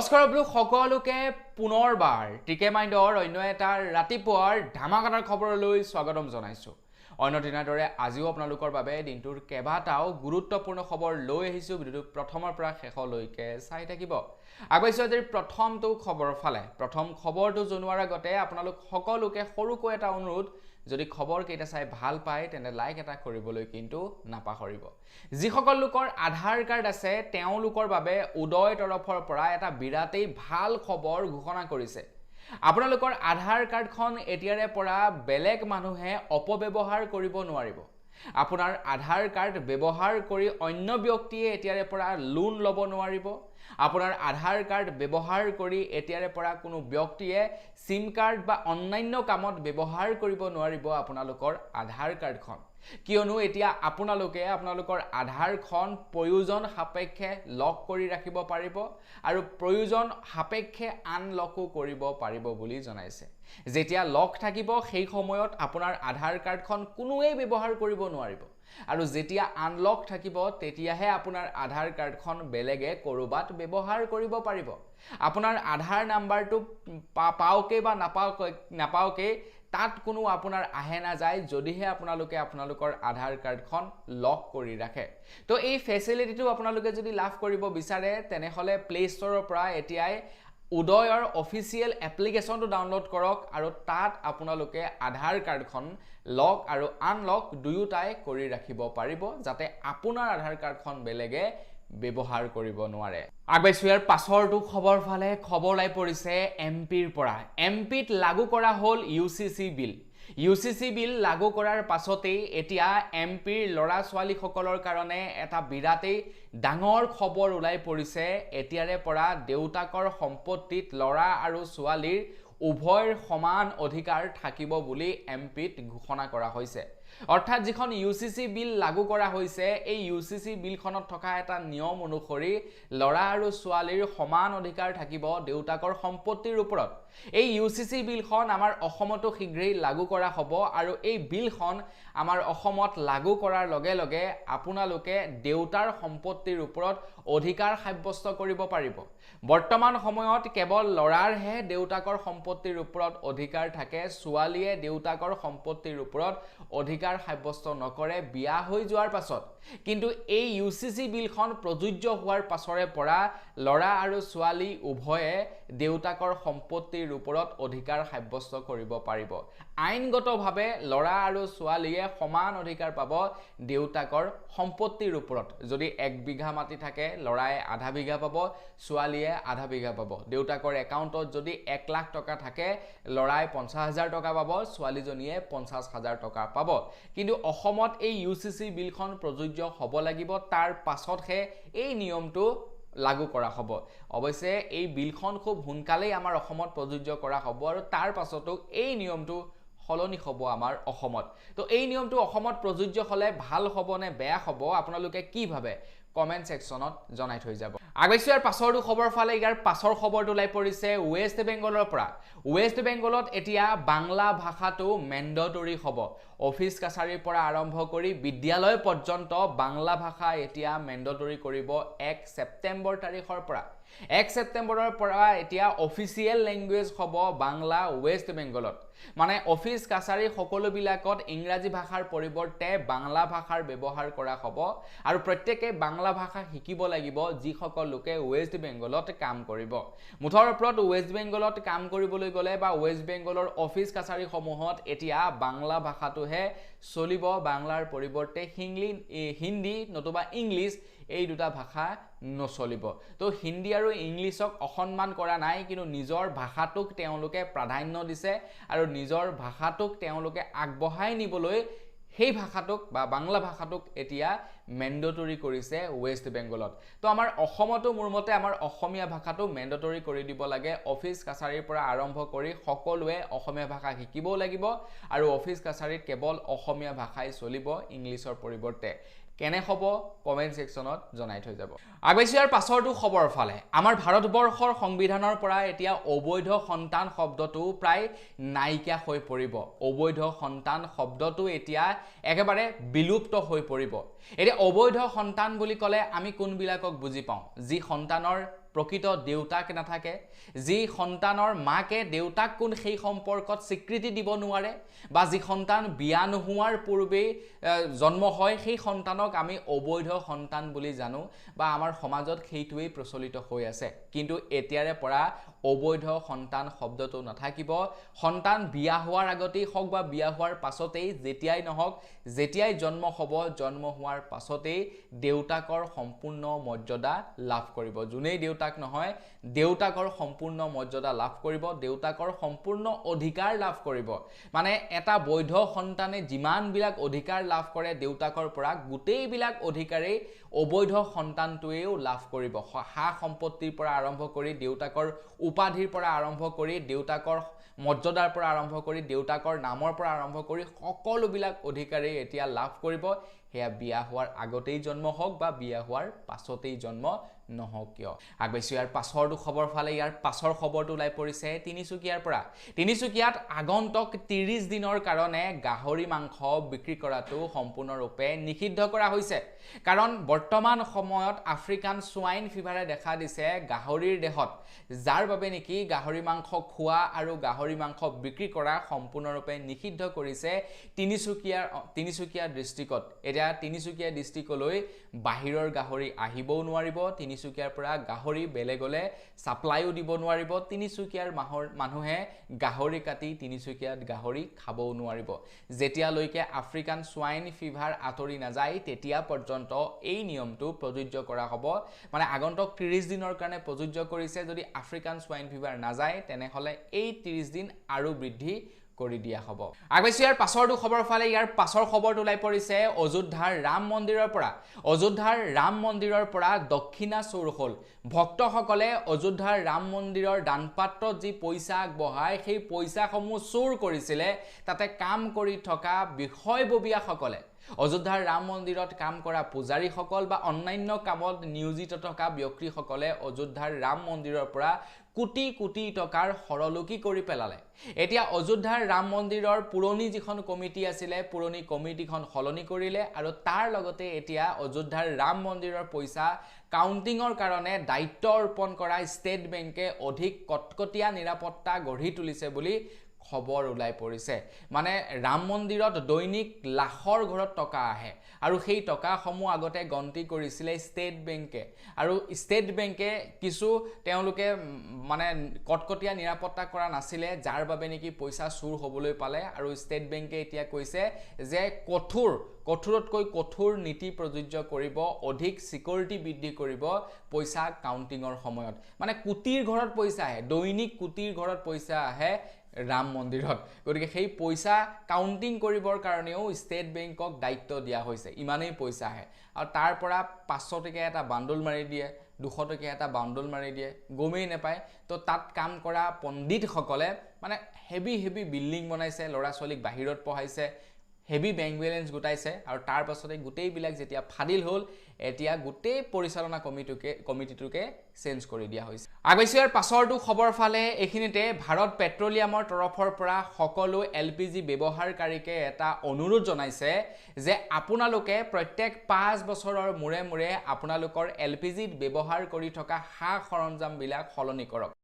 নমস্কাৰ সকলোকে পুনৰবাৰ টিকে মাইণ্ডৰ অন্য এটা ৰাতিপুৱাৰ ধামাকাদাৰ খবৰলৈ স্বাগতম জনাইছো। অন্য দিনৰ দৰে আজিও আপোনালোকৰ বাবে দিনটোৰ কেইবাটাও গুৰুত্বপূৰ্ণ খবৰ লৈ আহিছো। ভিডিঅ'টো প্ৰথমৰ পৰা শেষলৈকে চাই থাকিব। আগবাইছো আজিৰ প্ৰথমটো খবৰ ফালে। প্ৰথম খবৰটো জনোৱাৰ আগতে আপোনালোক সকলোকে সৰুকৈ এটা অনুৰোধ, যদি খবৰ কেইটা চাই ভাল পায় তেনে লাইক এটা কৰিবলৈ কিন্তু নাপাহৰিব। যিসকল লোকৰ আধাৰ কাৰ্ড আছে তেওঁলোকৰ বাবে উদয় তৰফৰ পৰা এটা বিৰাটেই ভাল খবৰ ঘোষণা কৰিছে। আপোনালোকৰ আধাৰ কাৰ্ডখন এতিয়াৰে পৰা বেলেগ মানুহে অপব্যৱহাৰ কৰিব নোৱাৰিব। আপোনাৰ আধাৰ কাৰ্ড ব্যৱহাৰ কৰি অন্য ব্যক্তিয়ে এতিয়াৰে পৰা লোন ল'ব নোৱাৰিব। আপোনাৰ আধাৰ কাৰ্ড ব্যৱহাৰ কৰি এতিয়াৰে পৰা কোনো ব্যক্তিয়ে সিম কাৰ্ড বা অন্যান্য কামত ব্যৱহাৰ কৰিব নোৱাৰিব আপোনালোকৰ আধাৰ কাৰ্ডখন। কিয়নো এতিয়া আপোনালোকে আপোনালোকৰ আধাৰখন প্ৰয়োজন সাপেক্ষে লক কৰি ৰাখিব পাৰিব আৰু প্ৰয়োজন সাপেক্ষে আনলকো কৰিব পাৰিব বুলি জনাইছে। যেতিয়া লক থাকিব সেই সময়ত আপোনাৰ আধাৰ কাৰ্ডখন কোনোৱে ব্যৱহাৰ কৰিব নোৱাৰিব আৰু যেতিয়া আনলক থাকিব তেতিয়াহে আপোনাৰ আধাৰ কাৰ্ডখন বেলেগে কৰবাত ব্যৱহাৰ কৰিব পাৰিব। আপোনাৰ আধাৰ নাম্বাৰটো পাওকে বা নাপাওকে তাত কোনো আপোনাৰ আহে না যায় যদিহে আপোনালোকে আপোনালোকৰ আধাৰ কাৰ্ডখন লক কৰি ৰাখে। তো এই ফেচিলিটিটো আপোনালোকে যদি লাভ কৰিব বিচাৰে তেনেহলে প্লে ষ্টৰৰ পৰা এতিয়াই উদয়ৰ অফিচিয়েল এপ্লিকেশ্যনটো ডাউনলোড কৰক আৰু তাত আপোনালোকে আধাৰ কাৰ্ডখন লক আৰু আনলক দুয়োটাই কৰি ৰাখিব পাৰিব যাতে আপোনাৰ আধাৰ কাৰ্ডখন বেলেগে ব্যৱহাৰ কৰিব নোৱাৰে। আগবাইছো ইয়াৰ পাছৰটো খবৰ ফালে। খবৰ লাই পৰিছে এমপিৰ পৰা। এমপিত লাগু কৰা হ'ল ইউচিচি বিল। ইউচিচি বিল লাগু কৰাৰ পাছতেই এতিয়া এমপিৰ ল'ৰা ছোৱালীসকলৰ কাৰণে এটা বিৰাটেই ডাঙৰ খবৰ ওলাই পৰিছে। এতিয়াৰে পৰা দেউতাকৰ সম্পত্তিত ল'ৰা আৰু ছোৱালীৰ উভয়ৰ সমান অধিকাৰ থাকিব বুলি এমপিত ঘোষণা কৰা হৈছে। অৰ্থাৎ যিখন ইউচিচি বিল লাগু কৰা হৈছে এই ইউচিচি বিলখনত থকা এটা নিয়ম অনুসৰি ল'ৰা আৰু ছোৱালীৰ সমান অধিকাৰ থাকিব দেউতাকৰ সম্পত্তিৰ ওপৰত। এই ইউচিচি বিলখন আমাৰ অসমতো শীঘ্ৰেই লাগু কৰা হ'ব আৰু এই বিলখন আমাৰ অসমত লাগু কৰাৰ লগে লগে আপোনালোকে দেউতাৰ সম্পত্তিৰ ওপৰত অধিকাৰ সাব্যস্ত কৰিব পাৰিব। বৰ্তমান সময়ত কেৱল ল'ৰাৰহে দেউতাকৰ সম্পত্তিৰ ওপৰত অধিকাৰ থাকে, ছোৱালীয়ে দেউতাকৰ সম্পত্তিৰ ওপৰত অধিকাৰ সাব্যস্ত নকৰে বিয়া হৈ যোৱাৰ পাছত। কিন্তু এই ইউচিচি বিলখন প্ৰযোজ্য হোৱাৰ পাছৰে পৰা ল'ৰা আৰু ছোৱালী উভয়ে দেউতাকৰ সম্পত্তিৰ ওপৰত অধিকাৰ সাব্যস্ত কৰিব পাৰিব। আইনগতভাৱে ল'ৰা আৰু ছোৱালীয়ে সমান অধিকাৰ পাব দেউতাকৰ সম্পত্তিৰ ওপৰত। যদি 1 বিঘা মাটি থাকে ল'ৰাই আধা বিঘা পাব, ছোৱালীয়ে আধা বিঘা পাব। দেউতাকৰ একাউণ্টত যদি 1 লাখ টকা থাকে ল'ৰাই 50,000 টকা পাব, ছোৱালীজনীয়ে 50,000 টকা পাব। কিন্তু অসমত এই ইউচিচি বিলখন প্ৰযোজ্য হ'ব লাগিব, তাৰ পাছতহে এই নিয়মটো লাগু কৰা হ'ব। অৱশ্যে এই বিলখন খুব সোনকালেই আমাৰ অসমত প্ৰযোজ্য কৰা হ'ব আৰু তাৰ পাছতো এই নিয়মটো সলনি হ'ব আমাৰ অসমত। তো এই নিয়মটো অসমত প্ৰযোজ্য হ'লে ভাল হ'ব নে বেয়া হ'ব আপোনালোকে কি ভাবে কমেন্ট সেকশনত জনাই থৈ যাব। আগবাইছো ইয়াৰ পাছৰটো খবৰ ফালে। ইয়াৰ পাছৰ খবৰটো ওলাই পৰিছে ৱেষ্ট বেংগলৰ পৰা। ৱেষ্ট বেংগলত এতিয়া বাংলা ভাষাটো মেণ্ডটৰী হ'ব। অফিচ কাছাৰীৰ পৰা আৰম্ভ কৰি বিদ্যালয় পৰ্যন্ত বাংলা ভাষা এতিয়া মেণ্ডটৰী কৰিব 1 ছেপ্টেম্বৰ তাৰিখৰ পৰা। 1 ছেপ্টেম্বৰৰ পৰা এতিয়া অফিচিয়েল লেংগুৱেজ হ'ব বাংলা ৱেষ্ট বেংগলত। মানে অফিচ কাছাৰী সকলোবিলাকত ইংৰাজী ভাষাৰ পৰিৱৰ্তে বাংলা ভাষাৰ ব্যৱহাৰ কৰা হ'ব আৰু প্ৰত্যেকে বাংলা ভাষা শিকিব লাগিব যিসকল লোকে ৱেষ্ট বেংগলত কাম কৰিব। মুঠৰ ওপৰত ৱেষ্ট বেংগলত কাম কৰিবলৈ গ'লে বা ৱেষ্ট বেংগলৰ অফিচ কাছাৰীসমূহত এতিয়া বাংলা ভাষাটোহে চলিব। বাংলাৰ পৰিৱৰ্তে হিন্দী নতুবা ইংলিছ এই দুটা ভাষা নচলিব। তো হিন্দী আৰু ইংলিছক অসন্মান কৰা নাই, কিন্তু নিজৰ ভাষাটোক তেওঁলোকে প্ৰাধান্য দিছে আৰু নিজৰ ভাষাটোক তেওঁলোকে আগবঢ়াই নিবলৈ সেই ভাষাটোক বা বাংলা ভাষাটোক এতিয়া মেণ্ডটৰী কৰিছে ৱেষ্ট বেংগলত। তো আমাৰ অসমতো মোৰ মতে আমাৰ অসমীয়া ভাষাটো মেণ্ডটৰী কৰি দিব লাগে। অফিচ কাছাৰীৰ পৰা আৰম্ভ কৰি সকলোৱে অসমীয়া ভাষা শিকিবও লাগিব আৰু অফিচ কাছাৰীত কেৱল অসমীয়া ভাষাই চলিব ইংলিছৰ পৰিৱৰ্তে। কেনে হ'ব কমেন্ট সেকশনত জনাই থৈ যাব। আগবাইছো ইয়াৰ পাছৰটো খবৰ ফালে। আমাৰ ভাৰতবৰ্ষৰ সংবিধানৰ পৰা এতিয়া অবৈধ সন্তান শব্দটো প্ৰায় নাইকিয়া হৈ পৰিব। অবৈধ সন্তান শব্দটো এতিয়া একেবাৰে বিলুপ্ত হৈ পৰিব। এতিয়া অবৈধ সন্তান বুলি ক'লে আমি কোনবিলাকক বুজি পাওঁ? যি সন্তানৰ প্ৰকৃত দেউতাক নাথাকে, যি সন্তানৰ মাকে দেউতাক কোন সেই সম্পৰ্কত স্বীকৃতি দিব নোৱাৰে, বা যি সন্তান বিয়া নোহোৱাৰ পূৰ্বেই জন্ম হয় সেই সন্তানক আমি অবৈধ সন্তান বুলি জানো, বা আমাৰ সমাজত সেইটোৱেই প্ৰচলিত হৈ আছে। কিন্তু এতিয়াৰে পৰা অবৈধ সন্তান শব্দটো নাথাকিব। সন্তান বিয়া হোৱাৰ আগতেই হওক বা বিয়া হোৱাৰ পাছতেই যেতিয়াই নহওক, যেতিয়াই জন্ম হ'ব, জন্ম হোৱাৰ পাছতেই দেউতাকৰ সম্পূৰ্ণ মৰ্যাদা লাভ কৰিব। যোনেই দেউতাক নহয়, দেউতাকৰ সম্পূৰ্ণ মৰ্যাদা লাভ কৰিব, দেউতাকৰ সম্পূৰ্ণ অধিকাৰ লাভ কৰিব। মানে এটা বৈধ সন্তানে যিমানবিলাক অধিকাৰ লাভ কৰে দেউতাকৰ পৰা, গোটেইবিলাক অধিকাৰেই অবৈধ সন্তানটোৱেও লাভ কৰিব। সা সম্পত্তিৰ পৰা আৰম্ভ কৰি, দেউতাকৰ উপাধিৰ পৰা আৰম্ভ কৰি, দেউতাকৰ মৰ্যাদাৰ পৰা আৰম্ভ কৰি, দেউতাকৰ নামৰ পৰা আৰম্ভ কৰি সকলোবিলাক অধিকাৰেই এতিয়া লাভ কৰিব। সেয়া বিয়া হোৱাৰ আগতেই জন্ম হওক বা বিয়া হোৱাৰ পাছতেই জন্ম নহওক কিয়। আগবাইছোঁ ইয়াৰ পাছৰটো খবৰ ফালে। ইয়াৰ পাছৰ খবৰটো ওলাই পৰিছে তিনিচুকীয়াৰ পৰা। তিনিচুকীয়াত আগন্তুক 30 দিনৰ কাৰণে গাহৰি মাংস বিক্ৰী কৰাটো সম্পূৰ্ণৰূপে নিষিদ্ধ কৰা হৈছে। কাৰণ বৰ্তমান সময়ত আফ্ৰিকান সোৱাইন ফিভাৰে দেখা দিছে গাহৰিৰ দেহত, যাৰ বাবে নেকি গাহৰি মাংস খোৱা আৰু গাহৰি মাংস বিক্ৰী কৰা সম্পূৰ্ণৰূপে নিষিদ্ধ কৰিছে তিনিচুকীয়া ডিষ্ট্ৰিক্টত। এতিয়া তিনিচুকীয়া ডিষ্ট্ৰিক্টলৈ বাহিৰৰ গাহৰি আহিবও নোৱাৰিব, তিনিচুকীয়াৰ পৰা গাহৰি বেলেগলৈ ছাপ্লাইও দিব নোৱাৰিব, তিনিচুকীয়াৰ মানুহে গাহৰি কাটি তিনিচুকীয়াত গাহৰি খাবও নোৱাৰিব। যেতিয়ালৈকে আফ্ৰিকান সোৱাইন ফিভাৰ আঁতৰি নাযায় তেতিয়া পৰ্যন্ত এই নিয়মটো প্ৰযোজ্য কৰা হ'ব। মানে আগন্তুক 30 দিনৰ কাৰণে প্ৰযোজ্য কৰিছে। যদি আফ্ৰিকান সোৱাইন ফিভাৰ নাযায় তেনেহ'লে এই 30 দিন আৰু বৃদ্ধি কৰি দিয়া হ'ব। আগবাইছোঁ ইয়াৰ পাছৰটো খবৰ ফালে। ইয়াৰ পাছৰ খবৰটো ওলাই পৰিছে অযোধ্যাৰ ৰাম মন্দিৰৰ পৰা। অযোধ্যাৰ ৰাম মন্দিৰৰ পৰা দক্ষিণা চুৰ হ'ল। ভক্তসকলে অযোধ্যাৰ ৰাম মন্দিৰৰ দানপাত্ৰত যি পইচা আগবঢ়ায় সেই পইচাসমূহ চুৰ কৰিছিলে তাতে কাম কৰি থকা বিষয়ববীয়াসকলে। অযোধ্যাৰ ৰাম মন্দিৰত কাম কৰা পূজাৰীসকল বা অন্যান্য কামত নিয়োজিত থকা ব্যক্তিসকলে অযোধ্যাৰ ৰাম মন্দিৰৰ পৰা কোটি কোটি টকাৰ সৰলুকি কৰি পেলালে। এতিয়া অযোধ্যাৰ ৰাম মন্দিৰৰ পুৰণি যিখন কমিটি আছিলে, পুৰণি কমিটিখন সলনি কৰিলে আৰু তাৰ লগতে এতিয়া অযোধ্যাৰ ৰাম মন্দিৰৰ পইচা কাউণ্টিঙৰ কাৰণে দায়িত্ব অৰ্পণ কৰা ষ্টেট বেংকে অধিক কটকটীয়া নিৰাপত্তা গঢ়ি তুলিছে বুলি খবৰ ওলাই পৰিছে। মানে ৰাম মন্দিৰত দৈনিক লাখৰ ঘৰত টকা আহে আৰু সেই টকাসমূহ আগতে গন্তি কৰিছিলে ষ্টেট বেংকে, আৰু ষ্টেট বেংকে কিছু তেওঁলোকে মানে কটকটীয়া নিৰাপত্তা কৰা নাছিলে, যাৰ বাবে নেকি পইচা চুৰ হ'বলৈ পালে। আৰু ষ্টেট বেংকে এতিয়া কৈছে যে কঠোৰতকৈ কঠোৰ নীতি প্ৰযোজ্য কৰিব, অধিক চিকিউৰিটি বৃদ্ধি কৰিব পইচা কাউণ্টিঙৰ সময়ত। মানে কোটিৰ ঘৰত পইচা আহে, দৈনিক কোটিৰ ঘৰত পইচা আহে ৰাম মন্দিৰত। গতিকে সেই পইচা কাউণ্টিং কৰিবৰ কাৰণেও ষ্টেট বেংকক দায়িত্ব দিয়া হৈছে। ইমানেই পইচা আহে আৰু তাৰ পৰা 500 টকীয়া এটা বাণ্ডল মাৰি দিয়ে, 200 টকীয়া এটা বাণ্ডল মাৰি দিয়ে, গমেই নাপায়। তো তাত কাম কৰা পণ্ডিতসকলে মানে হেভি বিল্ডিং বনাইছে, ল'ৰা ছোৱালীক বাহিৰত পঢ়াইছে, হেভি বেংক বেলেঞ্চ গোটাইছে, আৰু তাৰ পাছতে গোটেইবিলাক যেতিয়া ফাদিল হ'ল এতিয়া গোটেই পৰিচালনা কমিটিটোকে চেঞ্জ কৰি দিয়া হৈছে। আগবাইছোঁ ইয়াৰ পাছৰটো খবৰ ফালে। এইখিনিতে ভাৰত পেট্ৰলিয়ামৰ তৰফৰ পৰা সকলো LPG ব্যৱহাৰকাৰীকে এটা অনুৰোধ জনাইছে যে আপোনালোকে প্ৰত্যেক 5 বছৰৰ মূৰে মূৰে আপোনালোকৰ LPGত ব্যৱহাৰ কৰি থকা সা সৰঞ্জামবিলাক সলনি কৰক।